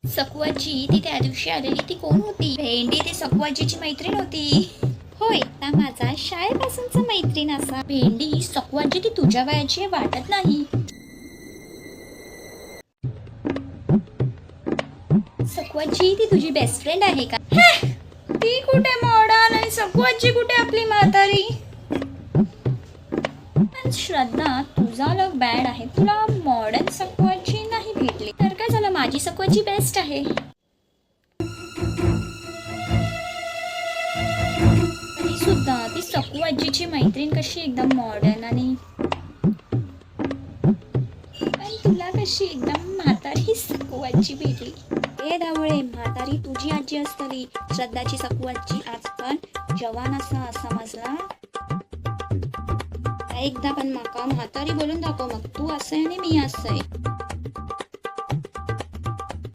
सकवाची ती त्या दिवशी आलेली ती कोण होती? भेंडी ती सकवाजीची मैत्रीण होती. होय, ता माझा शाळेपासूनचा मैत्रीण असा. भेंडी सकवाजी ती तुझ्या वयाची वाटत नाही. सकवाची ती तुझी बेस्ट फ्रेंड आहे का? ती कुठे मॉडर्न आणि सकवाची कुठे आपली म्हातारी? पण श्रद्धा तुझा लव बॅड आहे, तुला मॉडर्न सकवाची नाही भेटली तर काय झालं? माझी सकवाची बेस्ट आहे. तरी सुद्धा ती सकवाजीची मैत्रीण कशी एकदम मॉडर्न आणि पण तुला कशी एकदम म्हातारी सकवाची भेटली? ए धावळे, म्हातारी तुझी आजी असतली, श्रद्धाची सकवाची आज पण जवान असा समजला. एकदा पण माका म्हातारी बोलून दाखव, मग तू असं आहे आणि मी असं आहे.